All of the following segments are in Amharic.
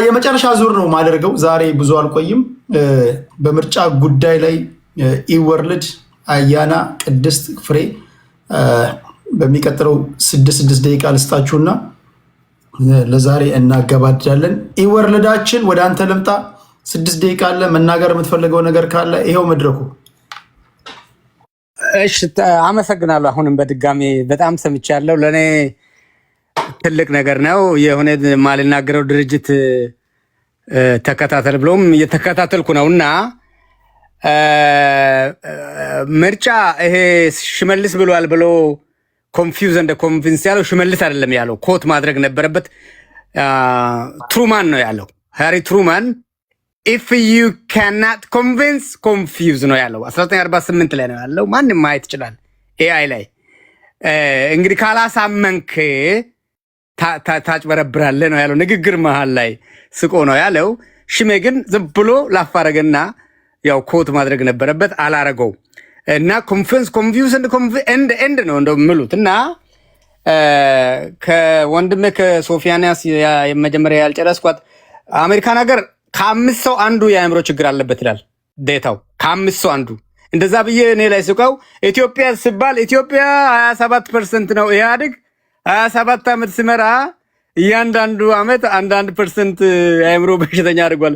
የመጨረሻ ዙር ነው ማደርገው ዛሬ ብዙ አልቆይም። በምርጫ ጉዳይ ላይ ኢወርልድ አያና ቅድስት ፍሬ በሚቀጥለው 6 ደቂቃ ልስጣችሁና ለዛሬ እናገባድዳለን። ኢወርልዳችን ወደ አንተ ልምጣ። 6 ደቂቃ አለ። መናገር የምትፈልገው ነገር ካለ ይሄው መድረኩ። እሺ አመሰግናለሁ። አሁንም በድጋሚ በጣም ሰምቻለሁ። ለኔ ትልቅ ነገር ነው። የሆነ ማልናገረው ድርጅት ተከታተል ብሎም እየተከታተልኩ ነውና ምርጫ ይሄ ሽመልስ ብሏል ብሎ ኮንፊውዝ እንደ ኮንቪንስ ያለው ሽመልስ አይደለም ያለው፣ ኮት ማድረግ ነበረበት። ትሩማን ነው ያለው፣ ሃሪ ትሩማን if you cannot convince confuse ነው ያለው። 1948 ላይ ነው ያለው። ማንም ማየት ይችላል ኤአይ ላይ። እንግዲህ ካላሳመንክ ታጭበረብራለህ ነው ያለው። ንግግር መሃል ላይ ስቆ ነው ያለው። ሽሜ ግን ዝም ብሎ ላፋረገና ያው ኮት ማድረግ ነበረበት፣ አላረገው እና ኮንፊውዝ ኤንድ ነው እንደምሉት እና ከወንድሜ ከሶፊያንያስ የመጀመሪያ ያልጨረስኳት አሜሪካን ሀገር ከ5 ሰው አንዱ የአእምሮ ችግር አለበት ይላል ዴታው። ከ5 ሰው አንዱ እንደዛ ብዬ እኔ ላይ ስቀው ኢትዮጵያ ሲባል ኢትዮጵያ 27% ነው ኢህአዴግ 27 ዓመት ሲመራ እያንዳንዱ ዓመት 1% የአእምሮ በሽተኛ አድርጓል።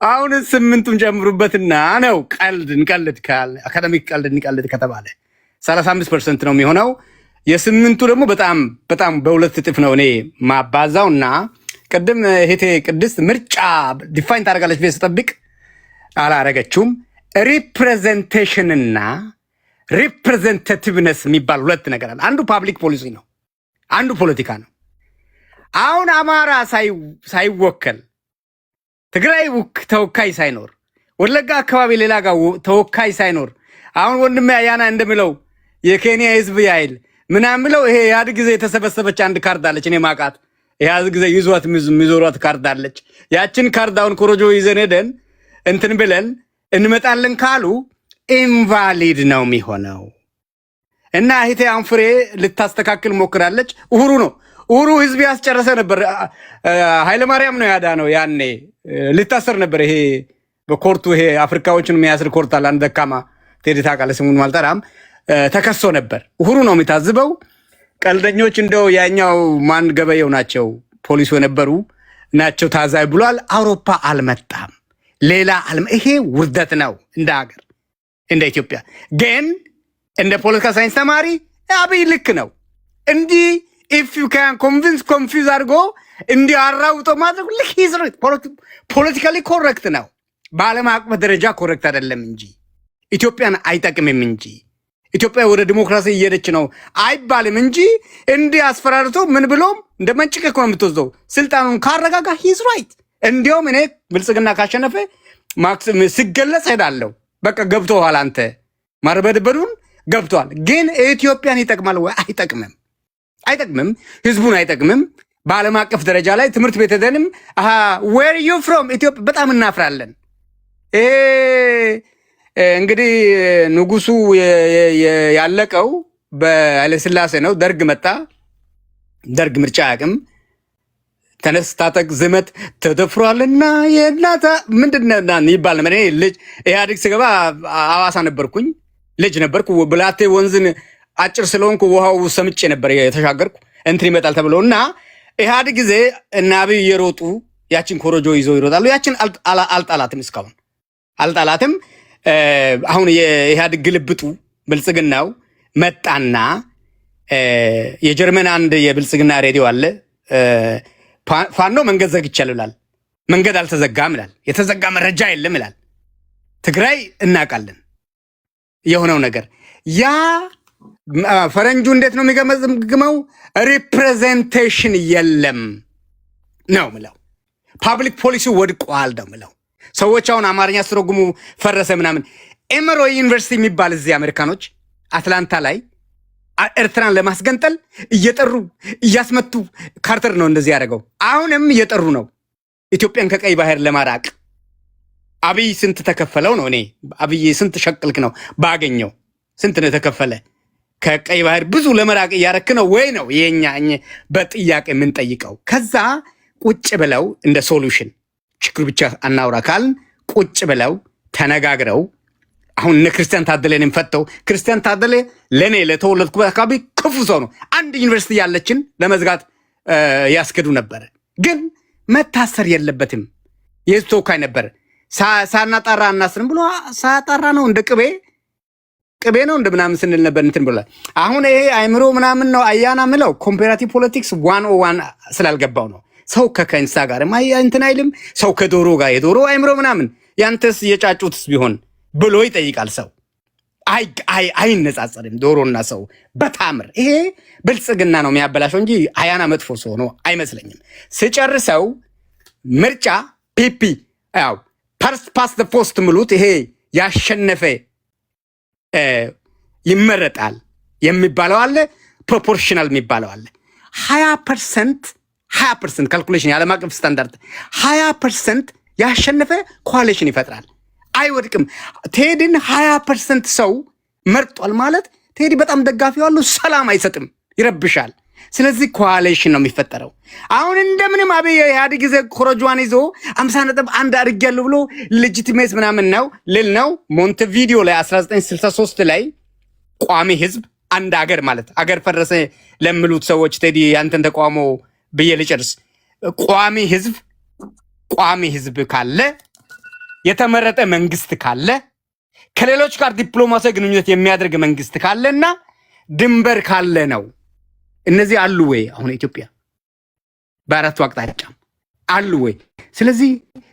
አሁን 8ቱን ጨምሩበትና ነው ቀልድ እንቀልድ ካለ አካዳሚክ ቀልድ እንቀልድ ከተባለ 35% ነው የሚሆነው። የ8ቱ ደግሞ በጣም በሁለት እጥፍ ነው እኔ ማባዛውና ቅድም እህቴ ቅድስት ምርጫ ዲፋይን ታደርጋለች ብዬ ስጠብቅ አላረገችውም። ሪፕሬዘንቴሽንና ሪፕሬዘንታቲቭነስ የሚባል ሁለት ነገር አለ። አንዱ ፓብሊክ ፖሊሲ ነው፣ አንዱ ፖለቲካ ነው። አሁን አማራ ሳይወከል ትግራይ ተወካይ ሳይኖር ወለጋ አካባቢ ሌላ ጋር ተወካይ ሳይኖር አሁን ወንድሜ አያና እንደምለው የኬንያ ህዝብ ያይል ምናምን ብለው ይሄ ያድ ጊዜ የተሰበሰበች አንድ ካርድ አለች እኔ ማቃት ያዝ ጊዜ ይዟት የሚዞሯት ካርድ አለች። ያችን ካርድ አሁን ኮሮጆ ይዘን ሄደን እንትን ብለን እንመጣለን ካሉ ኢንቫሊድ ነው የሚሆነው እና እህቴ አንፍሬ ልታስተካክል ሞክራለች። ኡሁሩ ህዝብ ያስጨረሰ ነበር። ኃይለማርያም ነው ያዳ ነው ያኔ ልታሰር ነበር። ይሄ በኮርቱ ይሄ አፍሪካዎችን የሚያስር ኮርት አለ። አንድ ደካማ ቴዲ ታውቃለህ፣ ስሙን ማልጠራም ተከሶ ነበር። ኡሁሩ ነው የሚታዝበው። ቀልደኞች እንደው ያኛው ማን ገበየው ናቸው ፖሊሱ የነበሩ ናቸው ታዛይ ብሏል። አውሮፓ አልመጣም፣ ሌላ ይሄ ውርደት ነው እንደ ሀገር እንደ ኢትዮጵያ። ግን እንደ ፖለቲካ ሳይንስ ተማሪ አብይ ልክ ነው እንዲህ if you can convince confuse አድርጎ እንዲህ አራውጦ ማድረግ ልክ ይዝሩት ፖለቲካሊ ኮሬክት ነው። በዓለም አቀፍ ደረጃ ኮሬክት አይደለም እንጂ ኢትዮጵያን አይጠቅምም እንጂ ኢትዮጵያ ወደ ዲሞክራሲ እየሄደች ነው አይባልም እንጂ እንዲህ አስፈራርቶ ምን ብሎም እንደ መንጭቅ እኮ ነው የምትወስደው። ስልጣኑን ካረጋጋ ሂዝ ራይት። እንዲያውም እኔ ብልጽግና ካሸነፈ ማክሲም ሲገለጽ ሄዳለሁ። በቃ ገብቶሃል አንተ ማርበድበዱን ገብቷል። ግን ኢትዮጵያን ይጠቅማል ወይ? አይጠቅምም። ህዝቡን አይጠቅምም። በዓለም አቀፍ ደረጃ ላይ ትምህርት ቤት ሄደንም ዌር ዩ ፍሮም ኢትዮጵያ በጣም እናፍራለን። እንግዲህ ንጉሱ ያለቀው በኃይለሥላሴ ነው። ደርግ መጣ። ደርግ ምርጫ አያውቅም። ተነስ ታጠቅ ዝመት ተደፍሯልና የእናታ ምንድነው ይባል ነበር። እኔ ልጅ ኢህአዴግ ስገባ አዋሳ ነበርኩኝ፣ ልጅ ነበርኩ። ብላቴ ወንዝን አጭር ስለሆንኩ ውሃው ሰምጬ ነበር የተሻገርኩ እንትን ይመጣል ተብሎና ኢህአዴግ ጊዜ እና አብይ እየሮጡ ያችን ኮሮጆ ይዘው ይሮጣሉ። ያችን አልጣላትም፣ እስካሁን አልጣላትም። አሁን የኢህአዴግ ግልብጡ ብልጽግናው መጣና የጀርመን አንድ የብልጽግና ሬዲዮ አለ። ፋኖ መንገድ ዘግቻለሁ ይላል። መንገድ አልተዘጋም ይላል። የተዘጋ መረጃ የለም ይላል። ትግራይ እናውቃለን የሆነው ነገር። ያ ፈረንጁ እንዴት ነው የሚገመግመው? ሪፕሬዘንቴሽን የለም ነው ምለው። ፓብሊክ ፖሊሲ ወድቋል ነው ምለው። ሰዎች አሁን አማርኛ ስትረጉሙ ፈረሰ ምናምን። ኤምሮ ዩኒቨርሲቲ የሚባል እዚህ አሜሪካኖች አትላንታ ላይ ኤርትራን ለማስገንጠል እየጠሩ እያስመቱ ካርተር ነው እንደዚህ ያደረገው። አሁንም እየጠሩ ነው ኢትዮጵያን ከቀይ ባህር ለማራቅ። አብይ ስንት ተከፈለው ነው? እኔ አብይ ስንት ሸቅልክ ነው ባገኘው? ስንት ነው የተከፈለ? ከቀይ ባህር ብዙ ለመራቅ እያረክ ነው ወይ ነው የኛ በጥያቄ የምንጠይቀው። ከዛ ቁጭ ብለው እንደ ሶሉሽን ችግር ብቻ አናውራ ካልን ቁጭ ብለው ተነጋግረው አሁን እነ ክርስቲያን ታደለን ፈተው ክርስቲያን ታደለ ለኔ ለተወለድኩበት አካባቢ ክፉ ሰው ነው። አንድ ዩኒቨርሲቲ ያለችን ለመዝጋት ያስገዱ ነበር። ግን መታሰር የለበትም። የህዝብ ተወካይ ነበር። ሳናጣራ እናስርም ብሎ ሳጣራ ነው እንደ ቅቤ ነው እንደ ምናምን ስንል ነበር እንትን ብሏል። አሁን ይሄ አይምሮ ምናምን ነው አያና ምለው ኮምፓራቲቭ ፖለቲክስ 101 ስላልገባው ነው። ሰው ከከንሳ ጋር እንትን አይልም። ሰው ከዶሮ ጋር የዶሮ አይምሮ ምናምን ያንተስ የጫጩትስ ቢሆን ብሎ ይጠይቃል። ሰው አይነጻጸርም። ዶሮና ሰው በታምር ይሄ ብልጽግና ነው የሚያበላሸው እንጂ አያና መጥፎ ሰው ነው አይመስለኝም። ስጨርሰው ምርጫ ፒፒ ያው ፓስ ዘ ፖስት ምሉት ይሄ ያሸነፈ ይመረጣል የሚባለው አለ፣ ፕሮፖርሽናል የሚባለው አለ። 20% ካልኩሌሽን የዓለም አቀፍ ስታንዳርድ 20% ያሸነፈ ኮአሊሽን ይፈጥራል፣ አይወድቅም። ቴዲን 20% ሰው መርጧል ማለት ቴዲ በጣም ደጋፊው አሉ፣ ሰላም አይሰጥም፣ ይረብሻል። ስለዚህ ኮአሊሽን ነው የሚፈጠረው። አሁን እንደምንም አብይ ኢህአዴግ ጊዜ ኮረጇን ይዞ 50.1 አድርጌያለሁ ብሎ ሌጂቲሜት ምናምን ነው ልል ነው። ሞንቴቪዲዮ ላይ 1963 ላይ ቋሚ ህዝብ አንድ አገር ማለት አገር ፈረሰ ለምሉት ሰዎች ቴዲ ያንተን ተቋሞ ብዬ ልጨርስ። ቋሚ ህዝብ ካለ የተመረጠ መንግስት ካለ ከሌሎች ጋር ዲፕሎማሲያዊ ግንኙነት የሚያደርግ መንግስት ካለና ድንበር ካለ ነው። እነዚህ አሉ ወይ? አሁን ኢትዮጵያ በአራቱ አቅጣጫ አሉ ወይ? ስለዚህ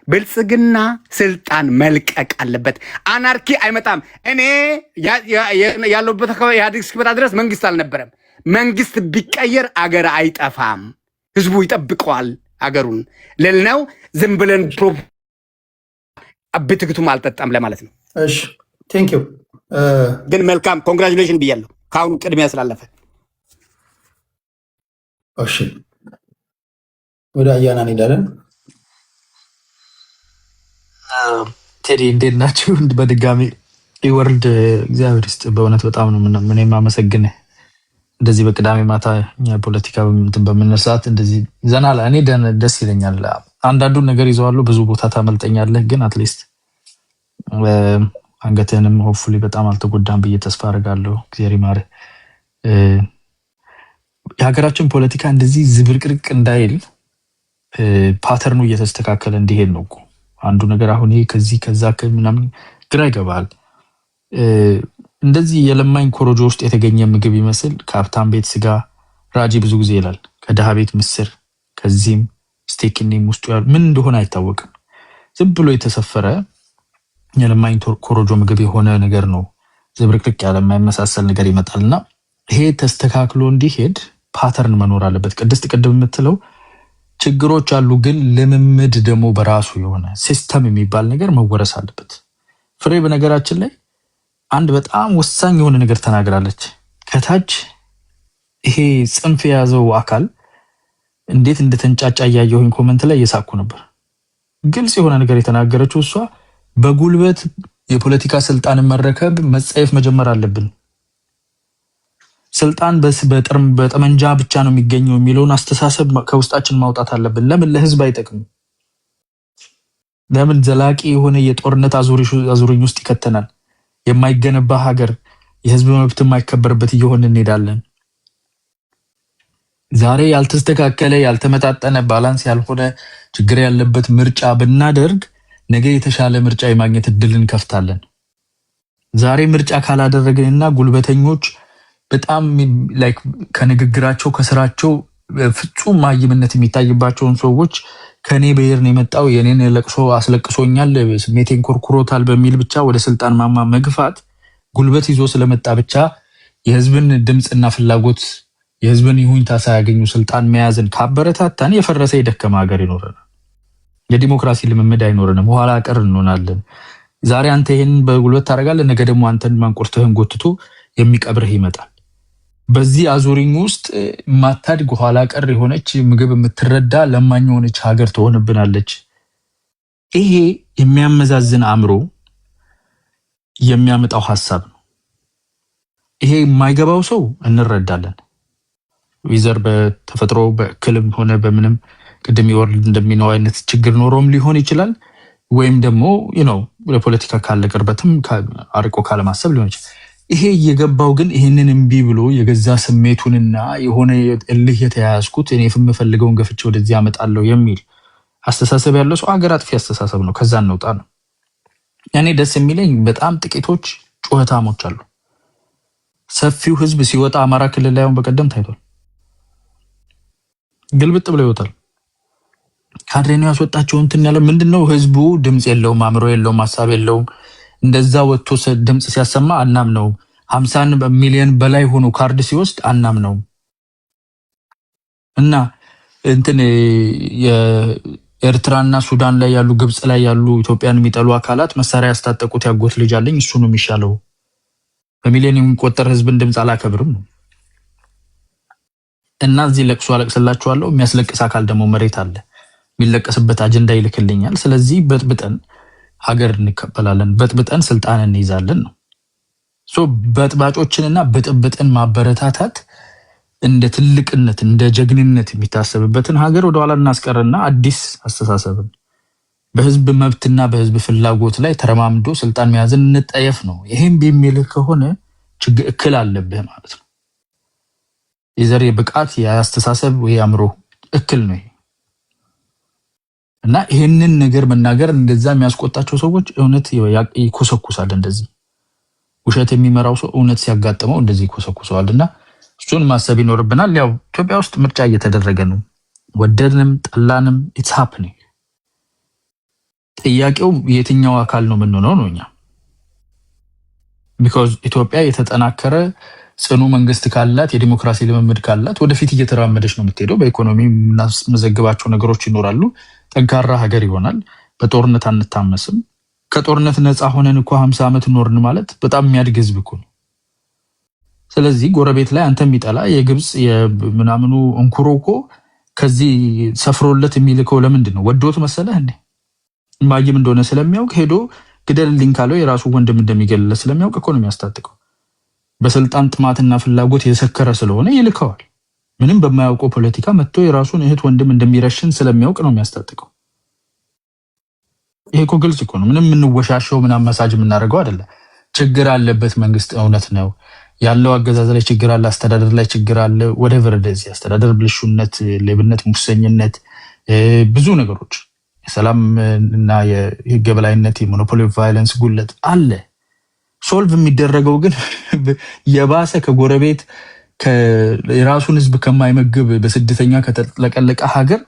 ብልጽግና ስልጣን መልቀቅ አለበት። አናርኪ አይመጣም። እኔ ያለሁበት አካባቢ ኢህአዴግ እስኪመጣ ድረስ መንግስት አልነበረም። መንግስት ቢቀየር አገር አይጠፋም፣ ህዝቡ ይጠብቀዋል አገሩን ልል ነው። ዝም ብለን ብትግቱም አልጠጣም ለማለት ነው። እሺ ቴንክ ዩ። ግን መልካም ኮንግራቹሌሽን ብያለሁ ከአሁኑ ቅድሚያ ስላለፈ። እሺ ወደ አያና እንሄዳለን። ቴዲ እንዴት ናችሁ? በድጋሚ ወርልድ እግዚአብሔር ይስጥ። በእውነት በጣም ነው ምን የማመሰግንህ። እንደዚህ በቅዳሜ ማታ ፖለቲካ በምንሰዓት እንደዚህ ዘና እኔ ደስ ይለኛል። አንዳንዱን ነገር ይዘዋለሁ፣ ብዙ ቦታ ታመልጠኛለህ፣ ግን አትሊስት አንገትህንም ሆፕፉሊ በጣም አልተጎዳም ብዬ ተስፋ አደርጋለሁ። እግዚአብሔር ይማርህ። የሀገራችን ፖለቲካ እንደዚህ ዝብርቅርቅ እንዳይል ፓተርኑ እየተስተካከለ እንዲሄድ ነው እኮ አንዱ ነገር። አሁን ይሄ ከዚህ ከዛ ምናምን ግራ ይገባል። እንደዚህ የለማኝ ኮሮጆ ውስጥ የተገኘ ምግብ ይመስል ከሀብታም ቤት ስጋ ራጂ ብዙ ጊዜ ይላል፣ ከድሃ ቤት ምስር፣ ከዚህም ስቴክኒም ውስጡ ያሉ ምን እንደሆነ አይታወቅም። ዝም ብሎ የተሰፈረ የለማኝ ኮሮጆ ምግብ የሆነ ነገር ነው። ዝብርቅርቅ ያለ የማይመሳሰል ነገር ይመጣልና ይሄ ተስተካክሎ እንዲሄድ ፓተርን መኖር አለበት። ቅድስት ቅድም የምትለው ችግሮች አሉ፣ ግን ልምምድ ደግሞ በራሱ የሆነ ሲስተም የሚባል ነገር መወረስ አለበት። ፍሬ በነገራችን ላይ አንድ በጣም ወሳኝ የሆነ ነገር ተናግራለች። ከታች ይሄ ጽንፍ የያዘው አካል እንዴት እንደተንጫጫ እያየሁኝ ኮመንት ላይ እየሳኩ ነበር። ግልጽ የሆነ ነገር የተናገረችው እሷ በጉልበት የፖለቲካ ስልጣንን መረከብ መጸየፍ መጀመር አለብን። ስልጣን በጠመንጃ ብቻ ነው የሚገኘው የሚለውን አስተሳሰብ ከውስጣችን ማውጣት አለብን። ለምን ለህዝብ አይጠቅም? ለምን ዘላቂ የሆነ የጦርነት አዙሪኝ ውስጥ ይከተናል? የማይገነባ ሀገር፣ የህዝብ መብት የማይከበርበት እየሆነ እንሄዳለን። ዛሬ ያልተስተካከለ ያልተመጣጠነ ባላንስ ያልሆነ ችግር ያለበት ምርጫ ብናደርግ ነገ የተሻለ ምርጫ የማግኘት እድል እንከፍታለን። ዛሬ ምርጫ ካላደረግንና ጉልበተኞች በጣም ላይክ ከንግግራቸው ከስራቸው ፍጹም ማይምነት የሚታይባቸውን ሰዎች ከኔ ብሔር ነው የመጣው የኔን ለቅሶ አስለቅሶኛል ስሜቴን ኮርኩሮታል በሚል ብቻ ወደ ስልጣን ማማ መግፋት ጉልበት ይዞ ስለመጣ ብቻ የህዝብን ድምጽና ፍላጎት የህዝብን ይሁንታ ሳያገኙ ስልጣን መያዝን ካበረታታን የፈረሰ የደከመ ሀገር ይኖረናል። የዲሞክራሲ ልምምድ አይኖርንም። ኋላ ቀር እንሆናለን። ዛሬ አንተ ይሄን በጉልበት ታደርጋለህ፣ ነገ ደግሞ አንተን ማንቆርተህን ጎትቶ የሚቀብርህ ይመጣል። በዚህ አዙሪኝ ውስጥ ማታድግ ኋላ ቀር የሆነች ምግብ የምትረዳ ለማኝ የሆነች ሀገር ትሆንብናለች። ይሄ የሚያመዛዝን አእምሮ የሚያመጣው ሐሳብ ነው። ይሄ የማይገባው ሰው እንረዳለን። ዊዘር በተፈጥሮ በክልም ሆነ በምንም ቅድም ይወርድ እንደሚነው አይነት ችግር ኖሮም ሊሆን ይችላል። ወይም ደግሞ ለፖለቲካ ካለ ቅርበትም አርቆ ካለማሰብ ሊሆን ይችላል። ይሄ እየገባው ግን ይህንን እምቢ ብሎ የገዛ ስሜቱንና የሆነ እልህ የተያያዝኩት እኔ የምፈልገውን ገፍቼ ወደዚህ አመጣለሁ የሚል አስተሳሰብ ያለው ሰው አገር አጥፊ አስተሳሰብ ነው። ከዛ እንውጣ ነው። እኔ ደስ የሚለኝ በጣም ጥቂቶች ጩኸታሞች አሉ። ሰፊው ህዝብ ሲወጣ አማራ ክልል ላይ አሁን በቀደም ታይቷል። ግልብጥ ብሎ ይወጣል። ካድሬው ያስወጣቸው እንትን ያለ ምንድነው? ህዝቡ ድምጽ የለውም፣ አእምሮ የለውም፣ ሀሳብ የለውም። እንደዛ ወጥቶ ድምጽ ሲያሰማ አናም ነው 50 ሚሊዮን በላይ ሆኖ ካርድ ሲወስድ አናም ነው እና እንትን የኤርትራና ሱዳን ላይ ያሉ ግብጽ ላይ ያሉ ኢትዮጵያን የሚጠሉ አካላት መሳሪያ ያስታጠቁት ያጎት ልጅ አለኝ እሱ ነው የሚሻለው። በሚሊዮን የሚቆጠር ህዝብን ድምጽ አላከብርም ነው እና እዚህ ለቅሶ አለቅስላችኋለሁ። የሚያስለቅስ አካል ደግሞ መሬት አለ፣ የሚለቀስበት አጀንዳ ይልክልኛል። ስለዚህ በጥብጠን ሀገር እንከበላለን፣ በጥብጠን ስልጣን እንይዛለን ነው። በጥባጮችንና ብጥብጥን ማበረታታት እንደ ትልቅነት እንደ ጀግንነት የሚታሰብበትን ሀገር ወደኋላ እናስቀርና አዲስ አስተሳሰብን በህዝብ መብትና በህዝብ ፍላጎት ላይ ተረማምዶ ስልጣን መያዝን እንጠየፍ ነው። ይሄም ቢሚልህ ከሆነ ችግር እክል አለብህ ማለት ነው። የዘር ብቃት የአስተሳሰብ ወይ አእምሮ እክል ነው እና ይሄንን ነገር መናገር እንደዛ የሚያስቆጣቸው ሰዎች እውነት ይኮሰኩሳል። እንደዚህ ውሸት የሚመራው ሰው እውነት ሲያጋጥመው እንደዚህ ይኮሰኩሰዋልና እሱን ማሰብ ይኖርብናል። ያው ኢትዮጵያ ውስጥ ምርጫ እየተደረገ ነው፣ ወደድንም ጠላንም ኢትስ ሃፕኒንግ። ጥያቄው የትኛው አካል ነው የምንሆነው ነው እኛ ቢኮዝ ኢትዮጵያ የተጠናከረ ጽኑ መንግስት ካላት የዲሞክራሲ ልምምድ ካላት ወደፊት እየተራመደች ነው የምትሄደው። በኢኮኖሚ የምናስመዘግባቸው ነገሮች ይኖራሉ። ጠንካራ ሀገር ይሆናል። በጦርነት አንታመስም። ከጦርነት ነፃ ሆነን እኮ 50 ዓመት ኖርን ማለት በጣም የሚያድግ ህዝብ እኮ ነው። ስለዚህ ጎረቤት ላይ አንተ የሚጠላ የግብጽ የምናምኑ እንኩሮ እኮ ከዚህ ሰፍሮለት የሚልከው ለምንድን ነው? ወዶት መሰለህ እንዴ? ማይም እንደሆነ ስለሚያውቅ ሄዶ ግደልልኝ ካለው የራሱ ወንድም እንደሚገልለት ስለሚያውቅ እኮ ነው የሚያስታጥቀው። በስልጣን ጥማትና ፍላጎት የሰከረ ስለሆነ ይልከዋል። ምንም በማያውቀው ፖለቲካ መጥቶ የራሱን እህት ወንድም እንደሚረሽን ስለሚያውቅ ነው የሚያስታጥቀው። ይሄ እኮ ግልጽ እኮ ነው። ምንም የምንወሻሸው ምናምን መሳጅ የምናደርገው አይደለም። ችግር አለበት መንግስት፣ እውነት ነው ያለው። አገዛዝ ላይ ችግር አለ፣ አስተዳደር ላይ ችግር አለ። ወደቨር እንደዚህ አስተዳደር ብልሹነት፣ ሌብነት፣ ሙሰኝነት፣ ብዙ ነገሮች፣ የሰላም እና የህግ የበላይነት፣ የሞኖፖሊ ቫይለንስ ጉለት አለ። ሶልቭ የሚደረገው ግን የባሰ ከጎረቤት የራሱን ህዝብ ከማይመግብ በስደተኛ ከተጠለቀለቀ ሀገር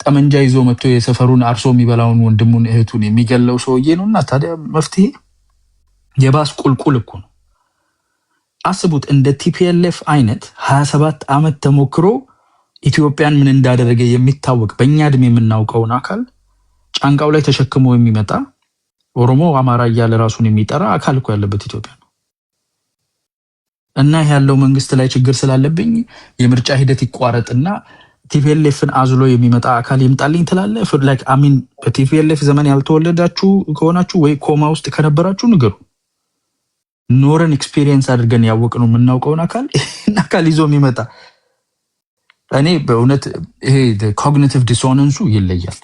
ጠመንጃ ይዞ መጥቶ የሰፈሩን አርሶ የሚበላውን ወንድሙን እህቱን የሚገለው ሰውዬ ነውና ታዲያ መፍትሄ የባስ ቁልቁል እኮ ነው። አስቡት እንደ ቲፒኤልኤፍ አይነት 27 ዓመት ተሞክሮ ኢትዮጵያን ምን እንዳደረገ የሚታወቅ በእኛ እድሜ የምናውቀውን አካል ጫንቃው ላይ ተሸክሞ የሚመጣ ኦሮሞ አማራ እያለ ራሱን የሚጠራ አካል እኮ ያለበት ኢትዮጵያ ነው። እና ያለው መንግስት ላይ ችግር ስላለብኝ የምርጫ ሂደት ይቋረጥና ቲፒኤልኤፍን አዝሎ የሚመጣ አካል ይምጣልኝ ትላለህ? ላይክ አሚን በቲፒኤልኤፍ ዘመን ያልተወለዳችሁ ከሆናችሁ ወይ ኮማ ውስጥ ከነበራችሁ ንገሩ። ኖረን ኤክስፒሪየንስ አድርገን ያወቅነው የምናውቀውን አካል ይዞ የሚመጣ እኔ በእውነት ይሄ ኮግኒቲቭ ዲሶናንሱ ይለያል።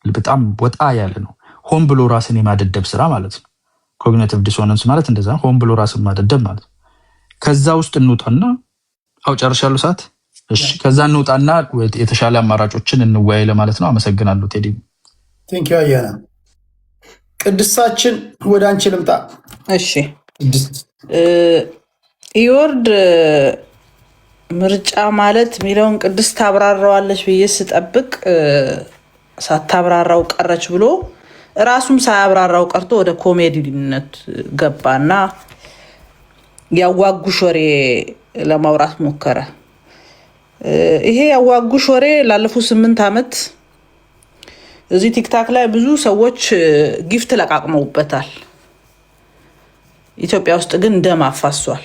በጣም ወጣ ያለ ነው። ሆን ብሎ ራስን የማደደብ ስራ ማለት ነው። ኮግኒቲቭ ዲሶናንስ ማለት እንደዛ ሆን ብሎ ራስን ማደደብ ማለት ነው። ከዛ ውስጥ እንውጣና ጨርሻለሁ ሰዓት። እሺ ከዛ እንውጣና የተሻለ አማራጮችን እንወያይ ለማለት ነው። አመሰግናለሁ ቴዲ። ቴንክ ዩ አያና። ቅድስታችን ወደ አንቺ ልምጣ። እሺ ኢዮርድ ምርጫ ማለት የሚለውን ቅድስት ታብራራዋለች ብዬ ስጠብቅ ሳታብራራው ቀረች ብሎ ራሱም ሳያብራራው ቀርቶ ወደ ኮሜዲነት ገባና ያዋጉሽ ወሬ ለማውራት ሞከረ። ይሄ ያዋጉሽ ወሬ ላለፉት 8 ዓመት እዚህ ቲክታክ ላይ ብዙ ሰዎች ጊፍት ለቃቅመውበታል። ኢትዮጵያ ውስጥ ግን ደም አፋሷል።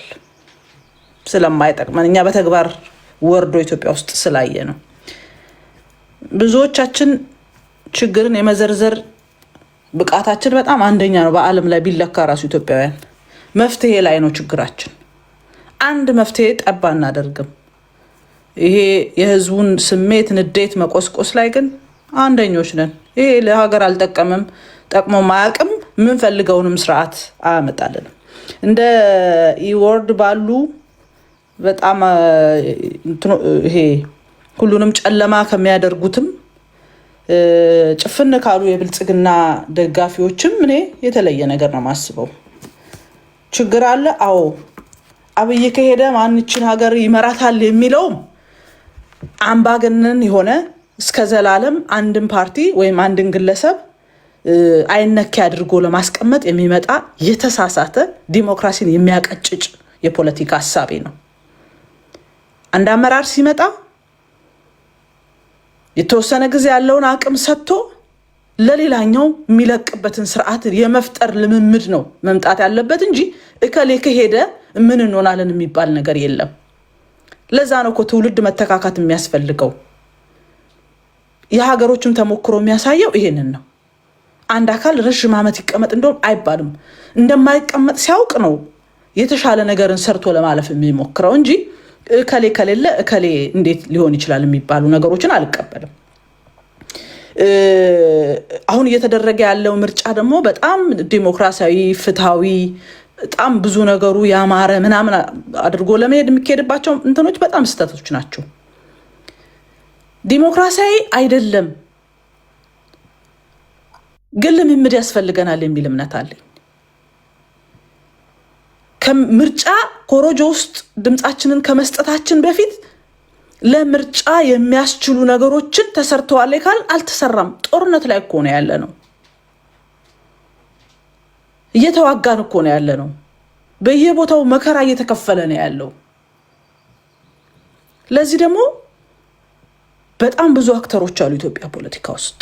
ስለማይጠቅመን እኛ በተግባር ወርዶ ኢትዮጵያ ውስጥ ስላየ ነው። ብዙዎቻችን ችግርን የመዘርዘር ብቃታችን በጣም አንደኛ ነው በዓለም ላይ ቢለካ ራሱ ኢትዮጵያውያን። መፍትሄ ላይ ነው ችግራችን። አንድ መፍትሄ ጠባ እናደርግም። ይሄ የህዝቡን ስሜት ንዴት መቆስቆስ ላይ ግን አንደኞች ነን። ይሄ ለሀገር አልጠቀምም፣ ጠቅሞ ማያቅም፣ ምን ፈልገውንም ስርዓት አያመጣልንም። እንደ ኢወርድ ባሉ በጣም ይሄ ሁሉንም ጨለማ ከሚያደርጉትም ጭፍን ካሉ የብልጽግና ደጋፊዎችም እኔ የተለየ ነገር ነው ማስበው። ችግር አለ። አዎ አብይ ከሄደ ማንችን ሀገር ይመራታል የሚለውም አምባገነን የሆነ እስከ ዘላለም አንድን ፓርቲ ወይም አንድን ግለሰብ አይነኪ አድርጎ ለማስቀመጥ የሚመጣ የተሳሳተ ዲሞክራሲን የሚያቀጭጭ የፖለቲካ ሐሳቤ ነው። አንድ አመራር ሲመጣ የተወሰነ ጊዜ ያለውን አቅም ሰጥቶ ለሌላኛው የሚለቅበትን ስርዓት የመፍጠር ልምምድ ነው መምጣት ያለበት እንጂ እከሌ ከሄደ ምን እንሆናለን የሚባል ነገር የለም። ለዛ ነው እኮ ትውልድ መተካካት የሚያስፈልገው። የሀገሮችም ተሞክሮ የሚያሳየው ይሄንን ነው። አንድ አካል ረጅም ዓመት ይቀመጥ እንደውም አይባልም። እንደማይቀመጥ ሲያውቅ ነው የተሻለ ነገርን ሰርቶ ለማለፍ የሚሞክረው እንጂ እከሌ ከሌለ እከሌ እንዴት ሊሆን ይችላል የሚባሉ ነገሮችን አልቀበልም። አሁን እየተደረገ ያለው ምርጫ ደግሞ በጣም ዲሞክራሲያዊ፣ ፍትሃዊ፣ በጣም ብዙ ነገሩ ያማረ ምናምን አድርጎ ለመሄድ የሚካሄድባቸው እንትኖች በጣም ስህተቶች ናቸው። ዲሞክራሲያዊ አይደለም ግን ልምምድ ያስፈልገናል የሚል እምነት አለኝ። ከምርጫ ኮሮጆ ውስጥ ድምጻችንን ከመስጠታችን በፊት ለምርጫ የሚያስችሉ ነገሮችን ተሰርተዋል ካል አልተሰራም። ጦርነት ላይ እኮ ነው ያለ ነው። እየተዋጋን እኮ ነው ያለ ነው። በየቦታው መከራ እየተከፈለ ነው ያለው። ለዚህ ደግሞ በጣም ብዙ አክተሮች አሉ ኢትዮጵያ ፖለቲካ ውስጥ።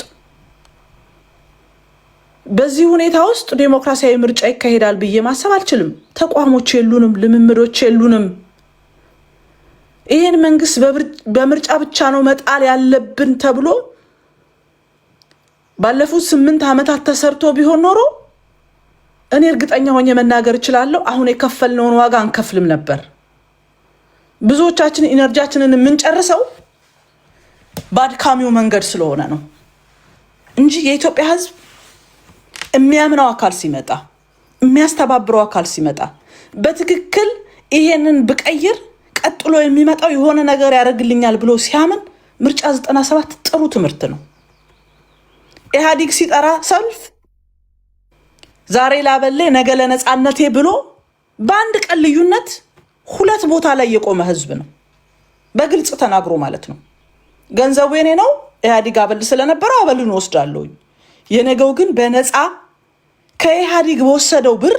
በዚህ ሁኔታ ውስጥ ዲሞክራሲያዊ ምርጫ ይካሄዳል ብዬ ማሰብ አልችልም። ተቋሞች የሉንም፣ ልምምዶች የሉንም። ይሄን መንግስት በምርጫ ብቻ ነው መጣል ያለብን ተብሎ ባለፉት 8 ዓመታት ተሰርቶ ቢሆን ኖሮ እኔ እርግጠኛ ሆኜ መናገር እችላለሁ አሁን የከፈልነውን ዋጋ አንከፍልም ነበር። ብዙዎቻችን ኢነርጂያችንን የምንጨርሰው ባድካሚው መንገድ ስለሆነ ነው እንጂ የኢትዮጵያ ህዝብ የሚያምነው አካል ሲመጣ፣ የሚያስተባብረው አካል ሲመጣ፣ በትክክል ይሄንን ብቀይር ቀጥሎ የሚመጣው የሆነ ነገር ያደርግልኛል ብሎ ሲያምን ምርጫ 97 ጥሩ ትምህርት ነው። ኢህአዴግ ሲጠራ ሰልፍ ዛሬ ላበሌ ነገ ለነጻነቴ ብሎ በአንድ ቀን ልዩነት 2 ቦታ ላይ የቆመ ህዝብ ነው። በግልጽ ተናግሮ ማለት ነው። ገንዘቡ የኔ ነው፣ ኢህአዴግ አበል ስለነበረው አበልን ወስዳለሁ። የነገው ግን በነፃ ከኢህአዴግ በወሰደው ብር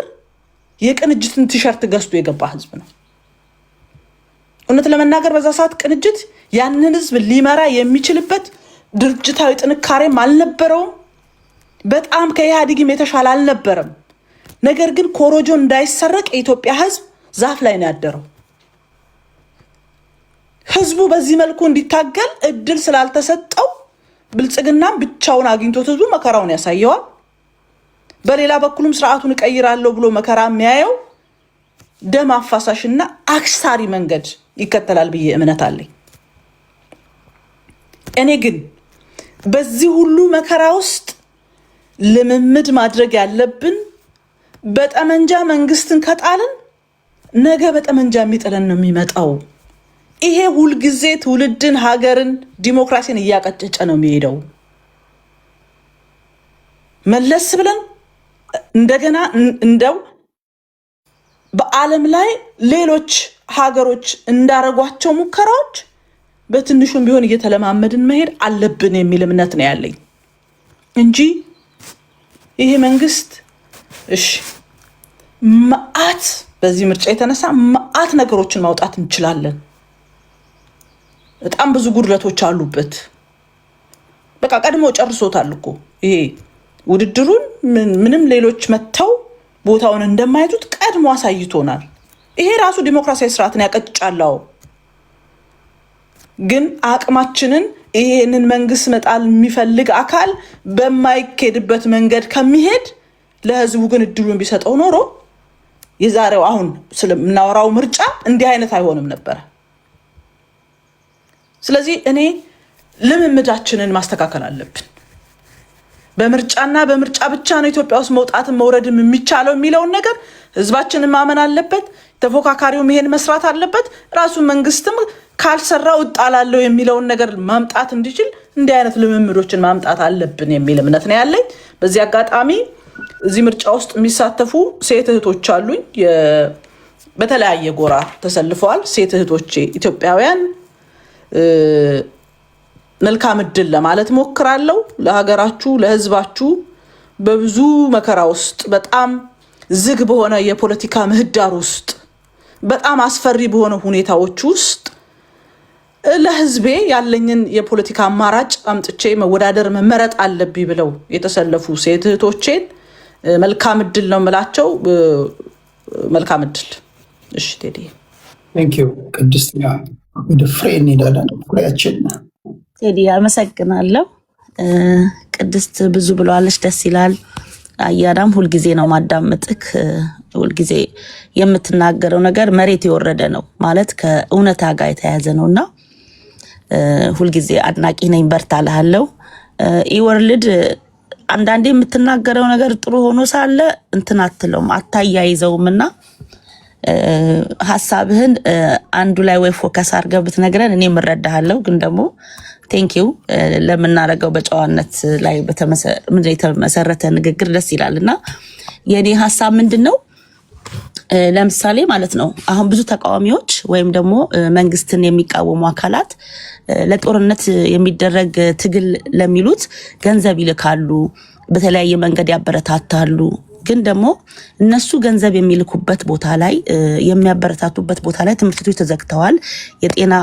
የቅንጅትን ቲሸርት ገዝቶ የገባ ህዝብ ነው። እውነት ለመናገር በዛ ሰዓት ቅንጅት ያንን ህዝብ ሊመራ የሚችልበት ድርጅታዊ ጥንካሬም አልነበረውም። በጣም ከኢህአዴግም የተሻለ አልነበረም። ነገር ግን ኮሮጆ እንዳይሰረቅ የኢትዮጵያ ህዝብ ዛፍ ላይ ነው ያደረው። ህዝቡ በዚህ መልኩ እንዲታገል እድል ስላልተሰጠው ብልጽግናም ብቻውን አግኝቶት ህዝቡ መከራውን ያሳየዋል። በሌላ በኩልም ስርዓቱን እቀይራለሁ ብሎ መከራ የሚያየው ደም አፋሳሽና አክሳሪ መንገድ ይከተላል ብዬ እምነት አለኝ። እኔ ግን በዚህ ሁሉ መከራ ውስጥ ልምምድ ማድረግ ያለብን በጠመንጃ መንግስትን ከጣልን ነገ በጠመንጃ የሚጥለን ነው የሚመጣው። ይሄ ሁልጊዜ ትውልድን፣ ሀገርን፣ ዲሞክራሲን እያቀጨጨ ነው የሚሄደው። መለስ ብለን እንደገና እንደው በዓለም ላይ ሌሎች ሀገሮች እንዳረጓቸው ሙከራዎች በትንሹም ቢሆን እየተለማመድን መሄድ አለብን የሚል እምነት ነው ያለኝ እንጂ ይሄ መንግስት እሺ መዓት በዚህ ምርጫ የተነሳ መዓት ነገሮችን ማውጣት እንችላለን። በጣም ብዙ ጉድለቶች አሉበት። በቃ ቀድሞ ጨርሶታል እኮ ይሄ ውድድሩን ምንም ሌሎች መተው ቦታውን እንደማይዙት ቀድሞ አሳይቶናል። ይሄ ራሱ ዲሞክራሲያዊ ስርዓትን ያቀጭጫለው። ግን አቅማችንን ይሄንን መንግስት መጣል የሚፈልግ አካል በማይኬድበት መንገድ ከሚሄድ ለህዝቡ ግን እድሉን ቢሰጠው ኖሮ የዛሬው አሁን ስለምናወራው ምርጫ እንዲህ አይነት አይሆንም ነበር። ስለዚህ እኔ ልምምዳችንን ማስተካከል አለብን። በምርጫና በምርጫ ብቻ ነው ኢትዮጵያ ውስጥ መውጣትም መውረድም የሚቻለው የሚለውን ነገር ህዝባችንን ማመን አለበት። ተፎካካሪውም ይሄን መስራት አለበት። ራሱ መንግስትም ካልሰራው እጣላለሁ የሚለውን ነገር ማምጣት እንዲችል እንዲህ አይነት ልምምዶችን ማምጣት አለብን የሚል እምነት ነው ያለኝ። በዚህ አጋጣሚ እዚህ ምርጫ ውስጥ የሚሳተፉ ሴት እህቶች አሉኝ። በተለያየ ጎራ ተሰልፈዋል። ሴት እህቶቼ ኢትዮጵያውያን መልካም እድል ለማለት ሞክራለሁ። ለሀገራችሁ ለህዝባችሁ በብዙ መከራ ውስጥ በጣም ዝግ በሆነ የፖለቲካ ምህዳር ውስጥ በጣም አስፈሪ በሆነ ሁኔታዎች ውስጥ ለህዝቤ ያለኝን የፖለቲካ አማራጭ አምጥቼ መወዳደር መመረጥ አለብኝ ብለው የተሰለፉ ሴት እህቶቼን መልካም እድል ነው የምላቸው። መልካም እድል። እሺ ቴዲ ቴንክ ዩ። ቅድስት ወደ ፍሬ እንሄዳለን። ፍሬያችን ቴዲ አመሰግናለሁ። ቅድስት ብዙ ብለዋለች፣ ደስ ይላል። አያናም ሁልጊዜ ነው ማዳመጥክ። ሁልጊዜ የምትናገረው ነገር መሬት የወረደ ነው ማለት ከእውነታ ጋር የተያያዘ ነውና ሁልጊዜ አድናቂ ነኝ። በርታ እልሃለሁ። ኢወርልድ አንዳንዴ የምትናገረው ነገር ጥሩ ሆኖ ሳለ እንትን አትለውም አታያይዘውምና ሀሳብህን አንዱ ላይ ወይ ፎከስ አድርገህ ብትነግረን እኔ እረዳሃለሁ። ግን ደግሞ ቴንኪው ለምናረገው በጨዋነት ላይ የተመሰረተ ንግግር ደስ ይላልና የኔ ሀሳብ ምንድነው? ለምሳሌ ማለት ነው አሁን ብዙ ተቃዋሚዎች ወይም ደግሞ መንግስትን የሚቃወሙ አካላት ለጦርነት የሚደረግ ትግል ለሚሉት ገንዘብ ይልካሉ፣ በተለያየ መንገድ ያበረታታሉ። ግን ደግሞ እነሱ ገንዘብ የሚልኩበት ቦታ ላይ የሚያበረታቱበት ቦታ ላይ ትምህርት ቤቶች ተዘግተዋል፣ የጤና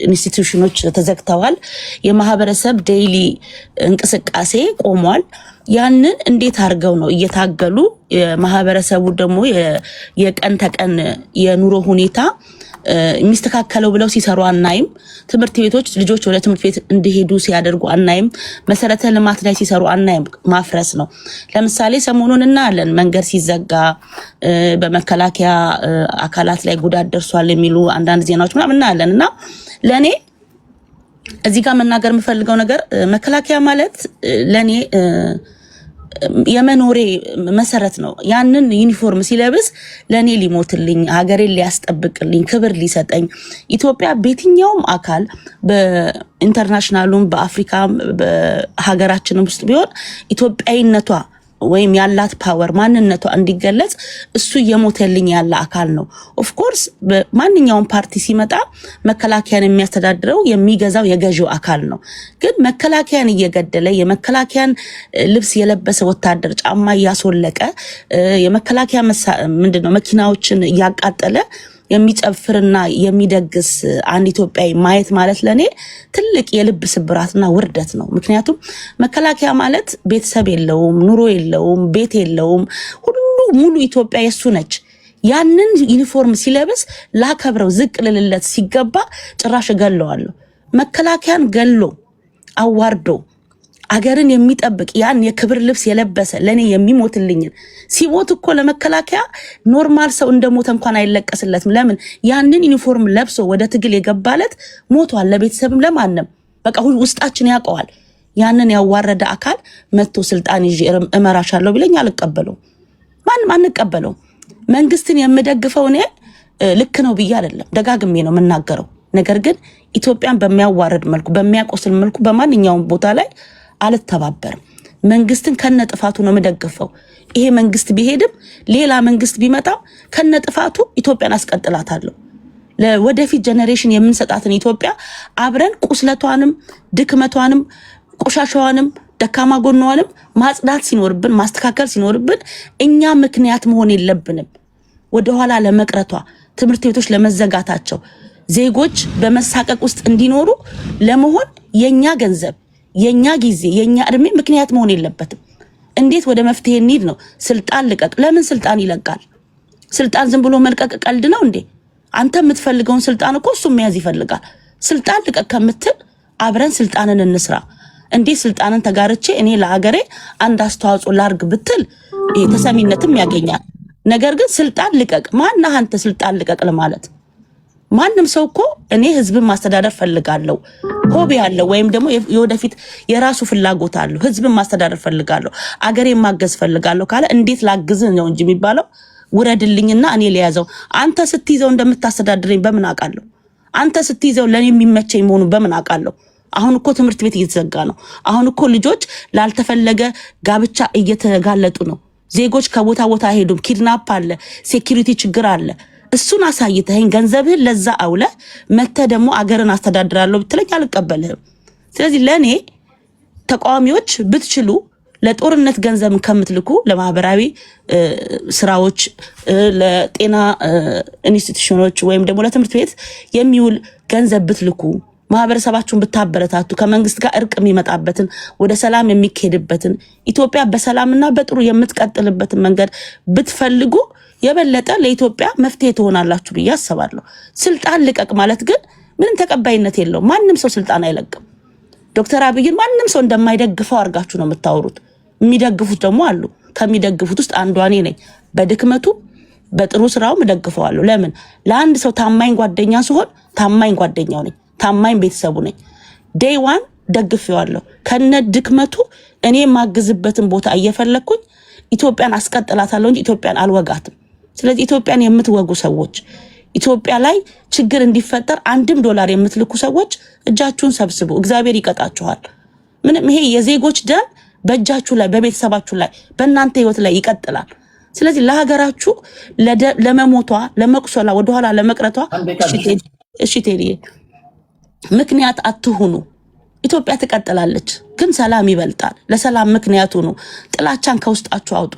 ኢንስቲትዩሽኖች ተዘግተዋል፣ የማህበረሰብ ዴይሊ እንቅስቃሴ ቆሟል። ያንን እንዴት አድርገው ነው እየታገሉ የማህበረሰቡ ደግሞ የቀን ተቀን የኑሮ ሁኔታ የሚስተካከለው ብለው ሲሰሩ አናይም። ትምህርት ቤቶች ልጆች ወደ ትምህርት ቤት እንዲሄዱ ሲያደርጉ አናይም። መሰረተ ልማት ላይ ሲሰሩ አናይም። ማፍረስ ነው። ለምሳሌ ሰሞኑን እናያለን መንገድ ሲዘጋ በመከላከያ አካላት ላይ ጉዳት ደርሷል የሚሉ አንዳንድ ዜናዎች ምናምን እናያለን። እና ለኔ እዚህ ጋር መናገር የምፈልገው ነገር መከላከያ ማለት ለኔ የመኖሬ መሰረት ነው። ያንን ዩኒፎርም ሲለብስ ለኔ ሊሞትልኝ፣ ሀገሬን ሊያስጠብቅልኝ፣ ክብር ሊሰጠኝ ኢትዮጵያ በየትኛውም አካል በኢንተርናሽናሉም በአፍሪካም በሀገራችንም ውስጥ ቢሆን ኢትዮጵያዊነቷ ወይም ያላት ፓወር ማንነቷ እንዲገለጽ እሱ የሞተልኝ ያለ አካል ነው። ኦፍ ኮርስ በማንኛውም ፓርቲ ሲመጣ መከላከያን የሚያስተዳድረው የሚገዛው የገዢው አካል ነው። ግን መከላከያን እየገደለ የመከላከያን ልብስ የለበሰ ወታደር ጫማ እያስወለቀ የመከላከያ ምንድነው መኪናዎችን እያቃጠለ የሚጨፍርና የሚደግስ አንድ ኢትዮጵያዊ ማየት ማለት ለኔ ትልቅ የልብ ስብራትና ውርደት ነው። ምክንያቱም መከላከያ ማለት ቤተሰብ የለውም፣ ኑሮ የለውም፣ ቤት የለውም፣ ሁሉ ሙሉ ኢትዮጵያ የሱ ነች። ያንን ዩኒፎርም ሲለብስ ላከብረው ዝቅ ልልለት ሲገባ ጭራሽ ገለዋለሁ። መከላከያን ገሎ አዋርዶ አገርን የሚጠብቅ ያን የክብር ልብስ የለበሰ ለኔ የሚሞትልኝን ሲሞት እኮ ለመከላከያ ኖርማል ሰው እንደሞተ እንኳን አይለቀስለትም። ለምን? ያንን ዩኒፎርም ለብሶ ወደ ትግል የገባለት ሞቷል። ለቤተሰብም ለማንም በቃ ሁሉ ውስጣችን ያውቀዋል። ያንን ያዋረደ አካል መጥቶ ስልጣን ይዤ እመራሻለሁ ቢለኝ አልቀበለው። ማንም አንቀበለው። መንግስትን የምደግፈው እኔ ልክ ነው ብዬ አይደለም፣ ደጋግሜ ነው የምናገረው። ነገር ግን ኢትዮጵያን በሚያዋርድ መልኩ በሚያቆስል መልኩ በማንኛውም ቦታ ላይ አልተባበርም። መንግስትን ከነጥፋቱ ነው የምደግፈው። ይሄ መንግስት ቢሄድም ሌላ መንግስት ቢመጣ ከነጥፋቱ ኢትዮጵያን አስቀጥላታለሁ። ለወደፊት ጄኔሬሽን የምንሰጣትን ኢትዮጵያ አብረን ቁስለቷንም ድክመቷንም ቆሻሻዋንም ደካማ ጎኗንም ማጽዳት ሲኖርብን ማስተካከል ሲኖርብን እኛ ምክንያት መሆን የለብንም። ወደኋላ ለመቅረቷ ትምህርት ቤቶች ለመዘጋታቸው ዜጎች በመሳቀቅ ውስጥ እንዲኖሩ ለመሆን የኛ ገንዘብ የኛ ጊዜ የኛ እድሜ ምክንያት መሆን የለበትም። እንዴት ወደ መፍትሄ እንሂድ ነው? ስልጣን ልቀቅ። ለምን ስልጣን ይለቃል? ስልጣን ዝም ብሎ መልቀቅ ቀልድ ነው እንዴ? አንተ የምትፈልገውን ስልጣን እኮ እሱ መያዝ ይፈልጋል። ስልጣን ልቀቅ ከምትል አብረን ስልጣንን እንስራ። እንዴት ስልጣንን ተጋርቼ እኔ ለሀገሬ አንድ አስተዋጽኦ ላርግ ብትል ተሰሚነትም ያገኛል። ነገር ግን ስልጣን ልቀቅ ማነህ አንተ? ስልጣን ልቀቅ ለማለት ማንም ሰው እኮ እኔ ህዝብን ማስተዳደር ፈልጋለሁ ሆቢ ያለው ወይም ደግሞ የወደፊት የራሱ ፍላጎት አለው ህዝብን ማስተዳደር ፈልጋለሁ አገሬን ማገዝ ፈልጋለሁ ካለ እንዴት ላግዝ ነው እንጂ የሚባለው ውረድልኝና እኔ ሊያዘው አንተ ስትይዘው እንደምታስተዳድረኝ በምን አውቃለሁ አንተ ስትይዘው ለኔ የሚመቸኝ መሆኑ በምን አውቃለሁ አሁን እኮ ትምህርት ቤት እየተዘጋ ነው አሁን እኮ ልጆች ላልተፈለገ ጋብቻ እየተጋለጡ ነው ዜጎች ከቦታ ቦታ ሄዱም ኪድናፕ አለ ሴኩሪቲ ችግር አለ እሱን አሳይተኸኝ ገንዘብህን ለዛ አውለ መተ ደግሞ አገርን አስተዳድራለሁ ብትለኝ አልቀበልህም ስለዚህ ለኔ ተቋሚዎች ብትችሉ ለጦርነት ገንዘብ ከምትልኩ ለማህበራዊ ስራዎች ለጤና ኢንስቲትዩሽኖች ወይም ደግሞ ለትምህርት ቤት የሚውል ገንዘብ ብትልኩ ማህበረሰባችሁን ብታበረታቱ ከመንግስት ጋር እርቅ የሚመጣበትን ወደ ሰላም የሚካሄድበትን ኢትዮጵያ በሰላምና በጥሩ የምትቀጥልበትን መንገድ ብትፈልጉ የበለጠ ለኢትዮጵያ መፍትሄ ትሆናላችሁ ብዬ አስባለሁ ስልጣን ልቀቅ ማለት ግን ምንም ተቀባይነት የለው ማንንም ሰው ስልጣን አይለቅም ዶክተር አብይን ማንንም ሰው እንደማይደግፈው አርጋችሁ ነው የምታወሩት የሚደግፉት ደግሞ አሉ ከሚደግፉት ውስጥ አንዷ እኔ ነኝ በድክመቱ በጥሩ ስራው መደግፈዋለሁ ለምን ለአንድ ሰው ታማኝ ጓደኛ ሲሆን ታማኝ ጓደኛው ነኝ ታማኝ ቤተሰቡ ነኝ ዴይ 1 ደግፌዋለሁ ከነ ድክመቱ እኔ ማግዝበትን ቦታ እየፈለኩኝ ኢትዮጵያን አስቀጥላታለሁ እንጂ ኢትዮጵያን አልወጋትም ስለዚህ ኢትዮጵያን የምትወጉ ሰዎች ኢትዮጵያ ላይ ችግር እንዲፈጠር $1 የምትልኩ ሰዎች እጃችሁን ሰብስቡ እግዚአብሔር ይቀጣችኋል ምንም ይሄ የዜጎች ደም በእጃችሁ ላይ በቤተሰባችሁ ላይ በእናንተ ህይወት ላይ ይቀጥላል ስለዚህ ለሀገራችሁ ለመሞቷ ለመቅሶላ ወደ ኋላ ለመቅረቷ እሺ ቴዲዬ ምክንያት አትሁኑ ኢትዮጵያ ትቀጥላለች ግን ሰላም ይበልጣል ለሰላም ምክንያቱ ነው ጥላቻን ከውስጣችሁ አውጡ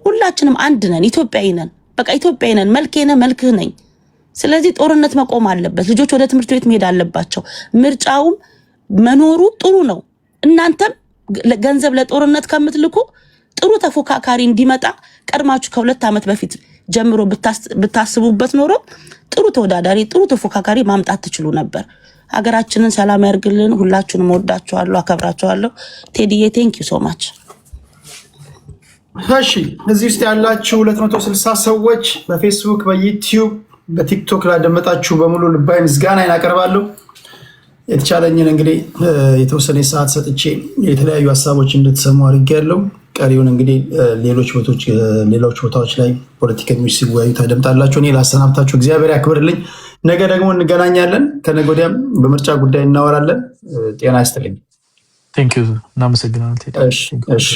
ሁላችንም አንድ ነን ኢትዮጵያዊ ነን በቃ ኢትዮጵያዊ ነን መልኬነ መልክህ ነኝ ስለዚህ ጦርነት መቆም አለበት ልጆች ወደ ትምህርት ቤት መሄድ አለባቸው ምርጫውም መኖሩ ጥሩ ነው እናንተም ገንዘብ ለጦርነት ከምትልኩ ጥሩ ተፎካካሪ እንዲመጣ ቀድማችሁ ከ2 ዓመት በፊት ጀምሮ ብታስቡበት ኖሮ ጥሩ ተወዳዳሪ ጥሩ ተፎካካሪ ማምጣት ትችሉ ነበር ሀገራችንን ሰላም ያርግልን ሁላችሁንም ወዳችኋለሁ አከብራችኋለሁ ቴዲዬ ቴንክ ዩ ሶ ማች እሺ እዚህ ውስጥ ያላችሁ 260 ሰዎች በፌስቡክ በዩቲዩብ በቲክቶክ ላደመጣችሁ በሙሉ ልባይ ምስጋና እናቀርባለሁ የተቻለኝን እንግዲህ የተወሰነ ሰዓት ሰጥቼ የተለያዩ ሐሳቦች እንድትሰሙ አድርጌያለሁ ቀሪውን እንግዲህ ሌሎች ቦታዎች ላይ ፖለቲከኞች ሲወያዩ ታደምጣላችሁ እኔ ላሰናብታችሁ እግዚአብሔር ያክብርልኝ ነገ ደግሞ እንገናኛለን ከነገ ወዲያም በምርጫ ጉዳይ እናወራለን ጤና ይስጥልኝ ቴንክ ዩ እናመሰግናለን እሺ